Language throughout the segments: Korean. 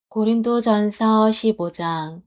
고린도전서 15장.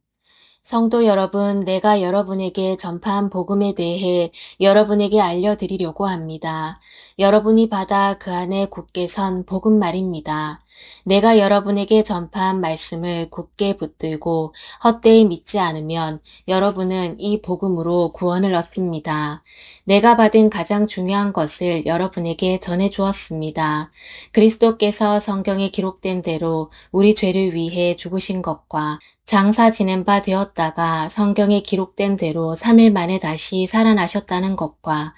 성도 여러분, 내가 여러분에게 전파한 복음에 대해 여러분에게 알려드리려고 합니다. 여러분이 받아 그 안에 굳게 선 복음 말입니다. 내가 여러분에게 전파한 말씀을 굳게 붙들고 헛되이 믿지 않으면 여러분은 이 복음으로 구원을 얻습니다. 내가 받은 가장 중요한 것을 여러분에게 전해 주었습니다. 그리스도께서 성경에 기록된 대로 우리 죄를 위해 죽으신 것과 장사 지낸 바 되었다가 성경에 기록된 대로 3일 만에 다시 살아나셨다는 것과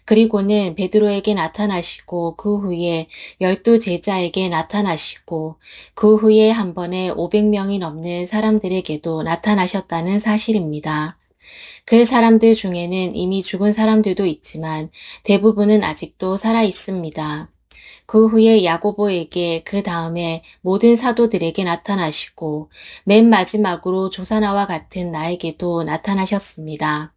그리고는 베드로에게 나타나시고 그 후에 12제자에게 나타나시고 그 후에 한 번에 500명이 넘는 사람들에게도 나타나셨다는 사실입니다. 그 사람들 중에는 이미 죽은 사람들도 있지만 대부분은 아직도 살아 있습니다. 그 후에 야고보에게 그 다음에 모든 사도들에게 나타나시고 맨 마지막으로 조사나와 같은 나에게도 나타나셨습니다.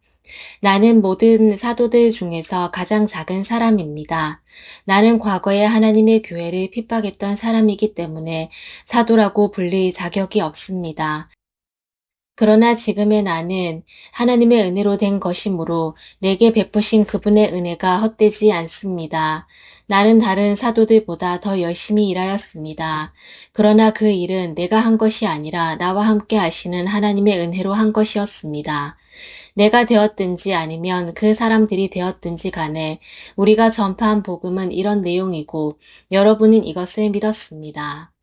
나는 모든 사도들 중에서 가장 작은 사람입니다. 나는 과거에 하나님의 교회를 핍박했던 사람이기 때문에 사도라고 불릴 자격이 없습니다. 그러나 지금의 나는 하나님의 은혜로 된 것이므로 내게 베푸신 그분의 은혜가 헛되지 않습니다. 나는 다른 사도들보다 더 열심히 일하였습니다. 그러나 그 일은 내가 한 것이 아니라 나와 함께 하시는 하나님의 은혜로 한 것이었습니다. 내가 되었든지 아니면 그 사람들이 되었든지 간에 우리가 전파한 복음은 이런 내용이고 여러분은 이것을 믿었습니다.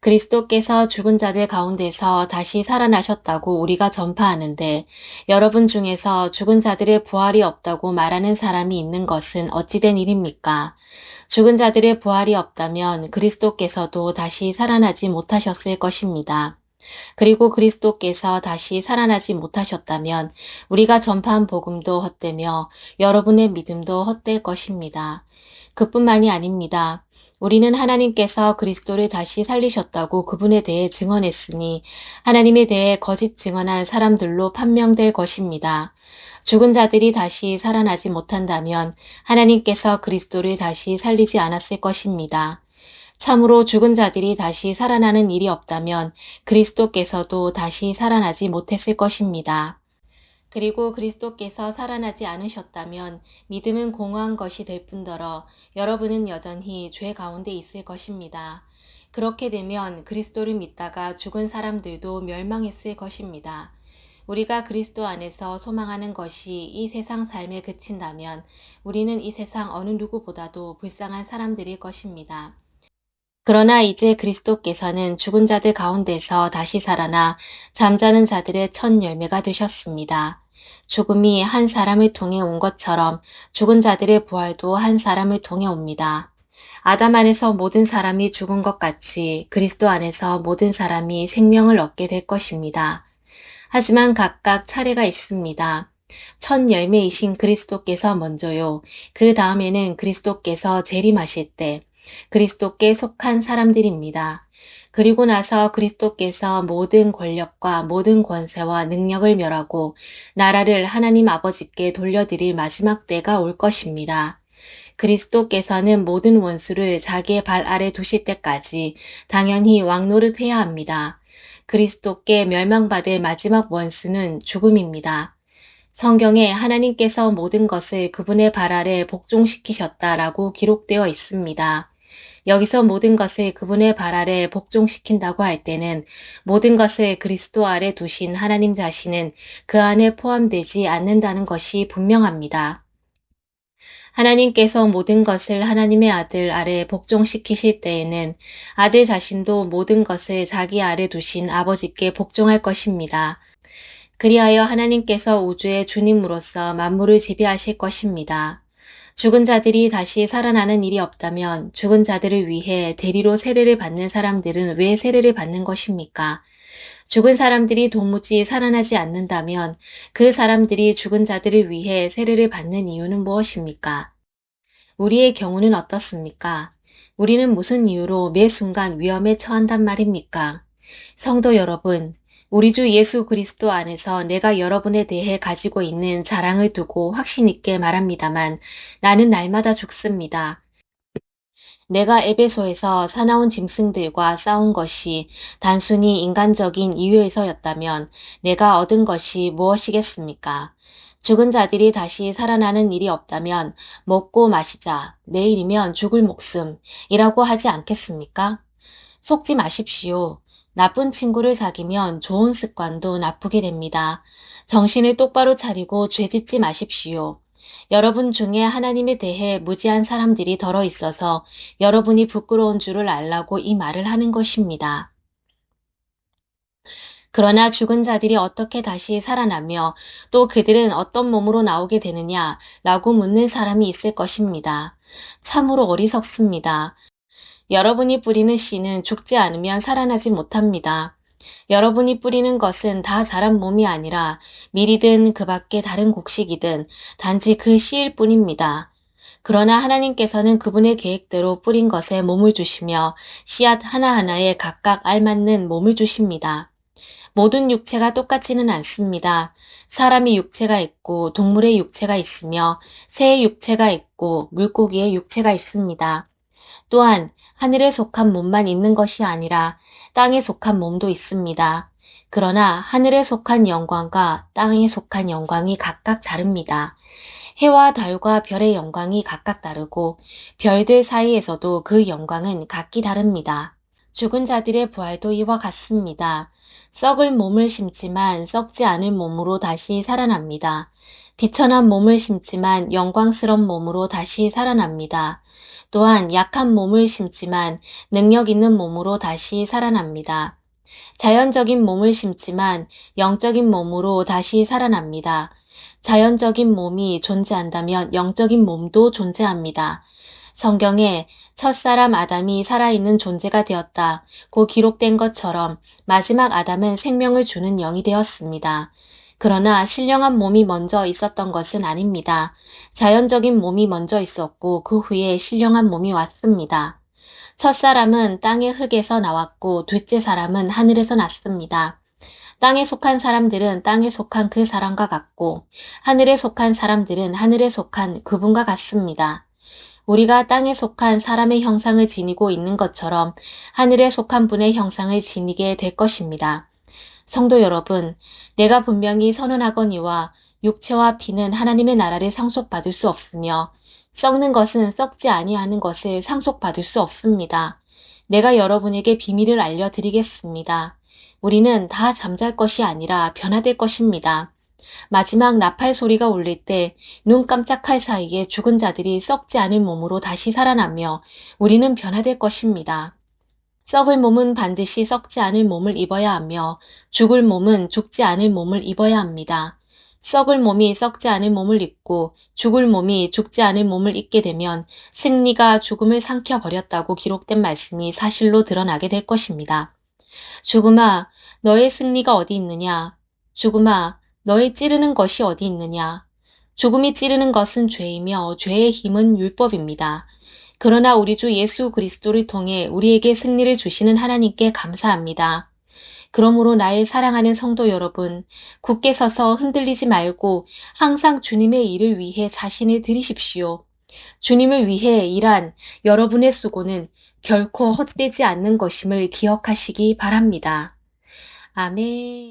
그리스도께서 죽은 자들 가운데서 다시 살아나셨다고 우리가 전파하는데 여러분 중에서 죽은 자들의 부활이 없다고 말하는 사람이 있는 것은 어찌된 일입니까? 죽은 자들의 부활이 없다면 그리스도께서도 다시 살아나지 못하셨을 것입니다. 그리고 그리스도께서 다시 살아나지 못하셨다면 우리가 전파한 복음도 헛되며 여러분의 믿음도 헛될 것입니다. 그뿐만이 아닙니다. 우리는 하나님께서 그리스도를 다시 살리셨다고 그분에 대해 증언했으니 하나님에 대해 거짓 증언한 사람들로 판명될 것입니다. 죽은 자들이 다시 살아나지 못한다면 하나님께서 그리스도를 다시 살리지 않았을 것입니다. 참으로 죽은 자들이 다시 살아나는 일이 없다면 그리스도께서도 다시 살아나지 못했을 것입니다. 그리고 그리스도께서 살아나지 않으셨다면 믿음은 공허한 것이 될 뿐더러 여러분은 여전히 죄 가운데 있을 것입니다. 그렇게 되면 그리스도를 믿다가 죽은 사람들도 멸망했을 것입니다. 우리가 그리스도 안에서 소망하는 것이 이 세상 삶에 그친다면 우리는 이 세상 어느 누구보다도 불쌍한 사람들일 것입니다. 그러나 이제 그리스도께서는 죽은 자들 가운데서 다시 살아나 잠자는 자들의 첫 열매가 되셨습니다. 죽음이 한 사람을 통해 온 것처럼 죽은 자들의 부활도 한 사람을 통해 옵니다. 아담 안에서 모든 사람이 죽은 것 같이 그리스도 안에서 모든 사람이 생명을 얻게 될 것입니다. 하지만 각각 차례가 있습니다. 첫 열매이신 그리스도께서 먼저요. 그 다음에는 그리스도께서 재림하실 때 그리스도께 속한 사람들입니다. 그리고 나서 그리스도께서 모든 권력과 모든 권세와 능력을 멸하고 나라를 하나님 아버지께 돌려드릴 마지막 때가 올 것입니다. 그리스도께서는 모든 원수를 자기의 발 아래 두실 때까지 당연히 왕노릇해야 합니다. 그리스도께 멸망받을 마지막 원수는 죽음입니다. 성경에 하나님께서 모든 것을 그분의 발 아래 복종시키셨다라고 기록되어 있습니다. 여기서 모든 것을 그분의 발 아래 복종시킨다고 할 때는 모든 것을 그리스도 아래 두신 하나님 자신은 그 안에 포함되지 않는다는 것이 분명합니다. 하나님께서 모든 것을 하나님의 아들 아래 복종시키실 때에는 아들 자신도 모든 것을 자기 아래 두신 아버지께 복종할 것입니다. 그리하여 하나님께서 우주의 주님으로서 만물을 지배하실 것입니다. 죽은 자들이 다시 살아나는 일이 없다면 죽은 자들을 위해 대리로 세례를 받는 사람들은 왜 세례를 받는 것입니까? 죽은 사람들이 도무지 살아나지 않는다면 그 사람들이 죽은 자들을 위해 세례를 받는 이유는 무엇입니까? 우리의 경우는 어떻습니까? 우리는 무슨 이유로 매 순간 위험에 처한단 말입니까? 성도 여러분, 우리 주 예수 그리스도 안에서 내가 여러분에 대해 가지고 있는 자랑을 두고 확신 있게 말합니다만 나는 날마다 죽습니다. 내가 에베소에서 사나운 짐승들과 싸운 것이 단순히 인간적인 이유에서였다면 내가 얻은 것이 무엇이겠습니까? 죽은 자들이 다시 살아나는 일이 없다면 먹고 마시자, 내일이면 죽을 목숨이라고 하지 않겠습니까? 속지 마십시오. 나쁜 친구를 사귀면 좋은 습관도 나쁘게 됩니다. 정신을 똑바로 차리고 죄짓지 마십시오. 여러분 중에 하나님에 대해 무지한 사람들이 덜어 있어서 여러분이 부끄러운 줄을 알라고 이 말을 하는 것입니다. 그러나 죽은 자들이 어떻게 다시 살아나며 또 그들은 어떤 몸으로 나오게 되느냐라고 묻는 사람이 있을 것입니다. 참으로 어리석습니다. 여러분이 뿌리는 씨는 죽지 않으면 살아나지 못합니다. 여러분이 뿌리는 것은 다 자란 몸이 아니라 밀이든 그 밖에 다른 곡식이든 단지 그 씨일 뿐입니다. 그러나 하나님께서는 그분의 계획대로 뿌린 것에 몸을 주시며 씨앗 하나하나에 각각 알맞는 몸을 주십니다. 모든 육체가 똑같지는 않습니다. 사람의 육체가 있고 동물의 육체가 있으며 새의 육체가 있고 물고기의 육체가 있습니다. 또한 하늘에 속한 몸만 있는 것이 아니라 땅에 속한 몸도 있습니다. 그러나 하늘에 속한 영광과 땅에 속한 영광이 각각 다릅니다. 해와 달과 별의 영광이 각각 다르고 별들 사이에서도 그 영광은 각기 다릅니다. 죽은 자들의 부활도 이와 같습니다. 썩을 몸을 심지만 썩지 않을 몸으로 다시 살아납니다. 비천한 몸을 심지만 영광스러운 몸으로 다시 살아납니다. 또한 약한 몸을 심지만 능력 있는 몸으로 다시 살아납니다. 자연적인 몸을 심지만 영적인 몸으로 다시 살아납니다. 자연적인 몸이 존재한다면 영적인 몸도 존재합니다. 성경에 첫사람 아담이 살아있는 존재가 되었다고 기록된 것처럼 마지막 아담은 생명을 주는 영이 되었습니다. 그러나 신령한 몸이 먼저 있었던 것은 아닙니다. 자연적인 몸이 먼저 있었고 그 후에 신령한 몸이 왔습니다. 첫사람은 땅의 흙에서 나왔고 둘째 사람은 하늘에서 났습니다. 땅에 속한 사람들은 땅에 속한 그 사람과 같고 하늘에 속한 사람들은 하늘에 속한 그분과 같습니다. 우리가 땅에 속한 사람의 형상을 지니고 있는 것처럼 하늘에 속한 분의 형상을 지니게 될 것입니다. 성도 여러분, 내가 분명히 선언하거니와 육체와 피는 하나님의 나라를 상속받을 수 없으며 썩는 것은 썩지 아니하는 것을 상속받을 수 없습니다. 내가 여러분에게 비밀을 알려드리겠습니다. 우리는 다 잠잘 것이 아니라 변화될 것입니다. 마지막 나팔 소리가 울릴 때 눈 깜짝할 사이에 죽은 자들이 썩지 않을 몸으로 다시 살아나며 우리는 변화될 것입니다. 썩을 몸은 반드시 썩지 않을 몸을 입어야 하며 죽을 몸은 죽지 않을 몸을 입어야 합니다. 썩을 몸이 썩지 않을 몸을 입고 죽을 몸이 죽지 않을 몸을 입게 되면 승리가 죽음을 삼켜버렸다고 기록된 말씀이 사실로 드러나게 될 것입니다. 죽음아, 너의 승리가 어디 있느냐? 죽음아, 너의 찌르는 것이 어디 있느냐? 죽음이 찌르는 것은 죄이며 죄의 힘은 율법입니다. 그러나 우리 주 예수 그리스도를 통해 우리에게 승리를 주시는 하나님께 감사합니다. 그러므로 나의 사랑하는 성도 여러분, 굳게 서서 흔들리지 말고 항상 주님의 일을 위해 자신을 들이십시오. 주님을 위해 일한 여러분의 수고는 결코 헛되지 않는 것임을 기억하시기 바랍니다. 아멘.